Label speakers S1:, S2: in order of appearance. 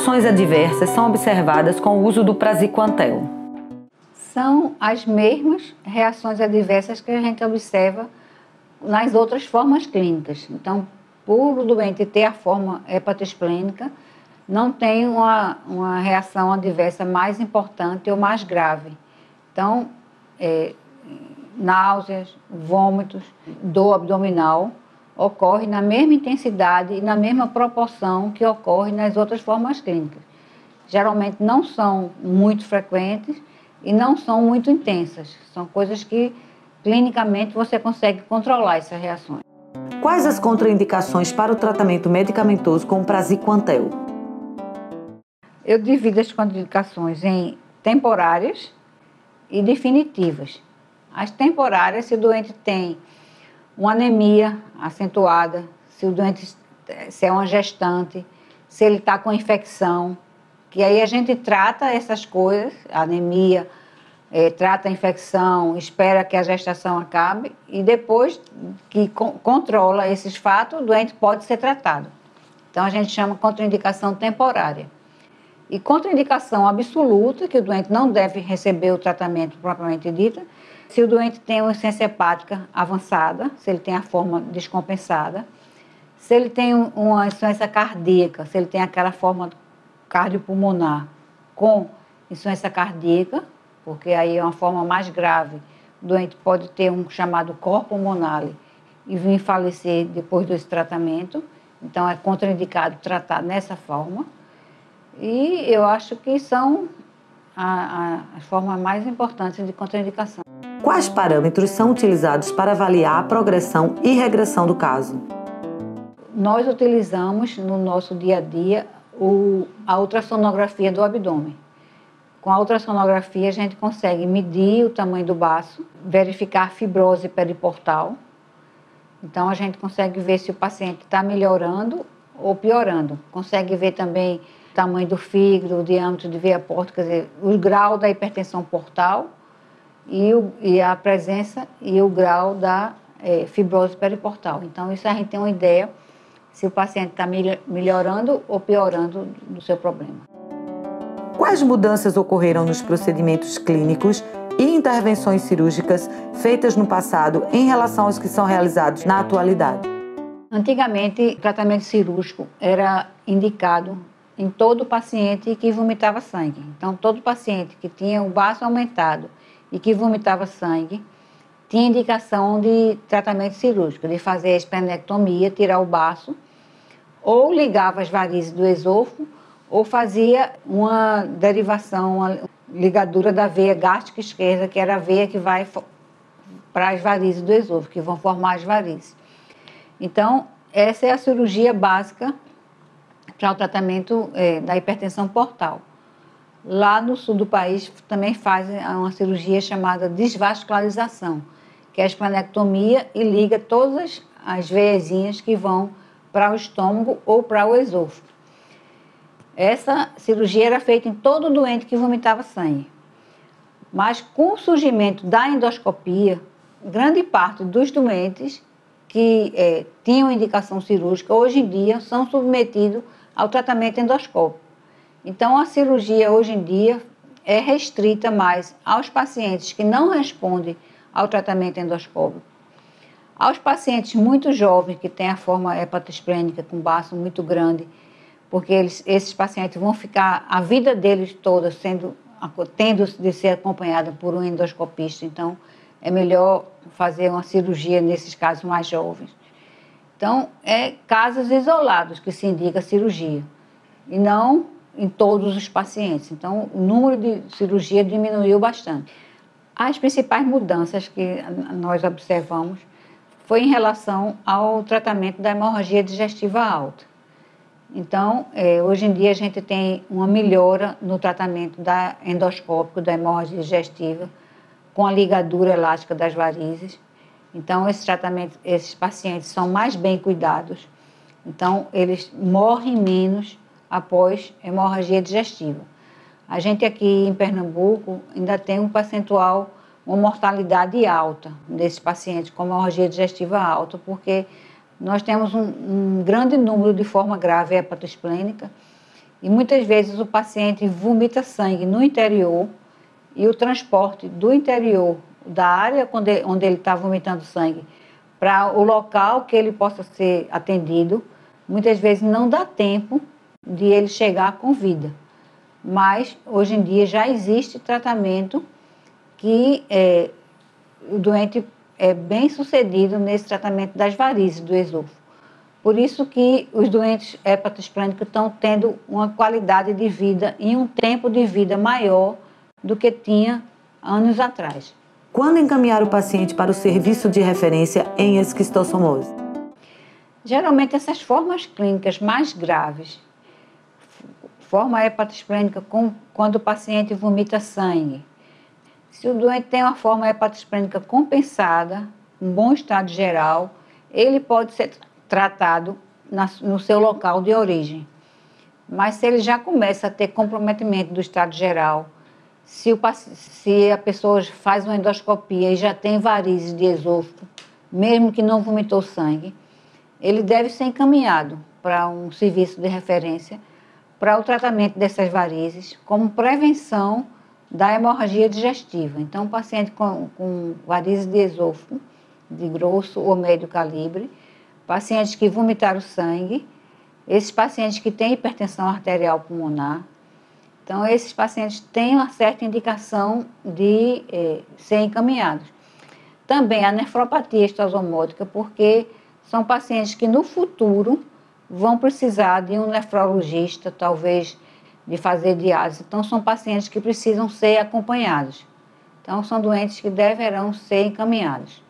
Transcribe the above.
S1: reações adversas são observadas com o uso do praziquantel?
S2: São as mesmas reações adversas que a gente observa nas outras formas clínicas. Então, por o doente ter a forma hepatosplênica, não tem uma reação adversa mais importante ou mais grave. Então, náuseas, vômitos, dor abdominal, ocorre na mesma intensidade e na mesma proporção que ocorre nas outras formas clínicas. Geralmente não são muito frequentes e não são muito intensas. São coisas que clinicamente você consegue controlar essas reações.
S1: Quais as contraindicações para o tratamento medicamentoso com o praziquantel?
S2: Eu divido as contraindicações em temporárias e definitivas. As temporárias, se o doente tem uma anemia acentuada, se é uma gestante, se ele está com infecção, que aí a gente trata essas coisas, a anemia, trata a infecção, espera que a gestação acabe e depois que controla esses fatos, o doente pode ser tratado. Então a gente chama contraindicação temporária. E contraindicação absoluta, que o doente não deve receber o tratamento propriamente dito, se o doente tem uma insuficiência hepática avançada, se ele tem a forma descompensada, se ele tem uma insuficiência cardíaca, se ele tem aquela forma cardiopulmonar com insuficiência cardíaca, porque aí é uma forma mais grave, o doente pode ter um chamado cor pulmonale e vir falecer depois desse tratamento. Então é contraindicado tratar nessa forma. E eu acho que são as formas mais importantes de contraindicação.
S1: Quais parâmetros são utilizados para avaliar a progressão e regressão do caso?
S2: Nós utilizamos no nosso dia a dia a ultrassonografia do abdômen. Com a ultrassonografia a gente consegue medir o tamanho do baço, verificar a fibrose periportal. Então a gente consegue ver se o paciente está melhorando ou piorando. Consegue ver também o tamanho do fígado, o diâmetro de veia pórtica, quer dizer, o grau da hipertensão portal e a presença e o grau da fibrose periportal. Então isso a gente tem uma ideia se o paciente está melhorando ou piorando do seu problema.
S1: Quais mudanças ocorreram nos procedimentos clínicos e intervenções cirúrgicas feitas no passado em relação aos que são realizados na atualidade?
S2: Antigamente, o tratamento cirúrgico era indicado em todo paciente que vomitava sangue. Então, todo paciente que tinha o baço aumentado e que vomitava sangue tinha indicação de tratamento cirúrgico, de fazer a esplenectomia, tirar o baço, ou ligava as varizes do esôfago, ou fazia uma derivação, uma ligadura da veia gástrica esquerda, que era a veia que vai para as varizes do esôfago, que vão formar as varizes. Então, essa é a cirurgia básica para o tratamento da hipertensão portal. Lá no sul do país também fazem uma cirurgia chamada desvascularização, que é a esplenectomia e liga todas as veiazinhas que vão para o estômago ou para o esôfago. Essa cirurgia era feita em todo doente que vomitava sangue. Mas com o surgimento da endoscopia, grande parte dos doentes que tinham indicação cirúrgica, hoje em dia são submetidos ao tratamento endoscópico. Então a cirurgia hoje em dia é restrita mais aos pacientes que não respondem ao tratamento endoscópico, aos pacientes muito jovens que têm a forma hepatosplênica com baço muito grande, porque esses pacientes vão ficar a vida deles toda tendo de ser acompanhada por um endoscopista. Então é melhor fazer uma cirurgia nesses casos mais jovens. Então é casos isolados que se indica a cirurgia e não em todos os pacientes. Então o número de cirurgia diminuiu bastante. As principais mudanças que nós observamos foi em relação ao tratamento da hemorragia digestiva alta. Então, hoje em dia a gente tem uma melhora no tratamento endoscópico da hemorragia digestiva com a ligadura elástica das varizes. Então, esses pacientes são mais bem cuidados. Então, eles morrem menos após hemorragia digestiva. A gente aqui em Pernambuco ainda tem um percentual, uma mortalidade alta desses pacientes com hemorragia digestiva alta, porque nós temos um grande número de forma grave hepatosplênica E muitas vezes o paciente vomita sangue no interior e o transporte do interior, da área onde ele está vomitando sangue, para o local que ele possa ser atendido, muitas vezes não dá tempo de ele chegar com vida. Mas, hoje em dia, já existe tratamento que o doente é bem sucedido nesse tratamento das varizes do esôfago. Por isso que os doentes hepatosplênicos estão tendo uma qualidade de vida e um tempo de vida maior do que tinha anos atrás.
S1: Quando encaminhar o paciente para o serviço de referência em esquistossomose?
S2: Geralmente essas formas clínicas mais graves, forma hepatosplênica quando o paciente vomita sangue. Se o doente tem uma forma hepatosplênica compensada, um bom estado geral, ele pode ser tratado no seu local de origem. Mas se ele já começa a ter comprometimento do estado geral, se a pessoa faz uma endoscopia e já tem varizes de esôfago, mesmo que não vomitou sangue, ele deve ser encaminhado para um serviço de referência para o tratamento dessas varizes, como prevenção da hemorragia digestiva. Então, o paciente com varizes de esôfago, de grosso ou médio calibre, pacientes que vomitaram sangue, esses pacientes que têm hipertensão arterial pulmonar. Então, esses pacientes têm uma certa indicação de ser encaminhados. Também a nefropatia espasmódica, porque são pacientes que no futuro vão precisar de um nefrologista, talvez de fazer diálise. Então, são pacientes que precisam ser acompanhados. Então, são doentes que deverão ser encaminhados.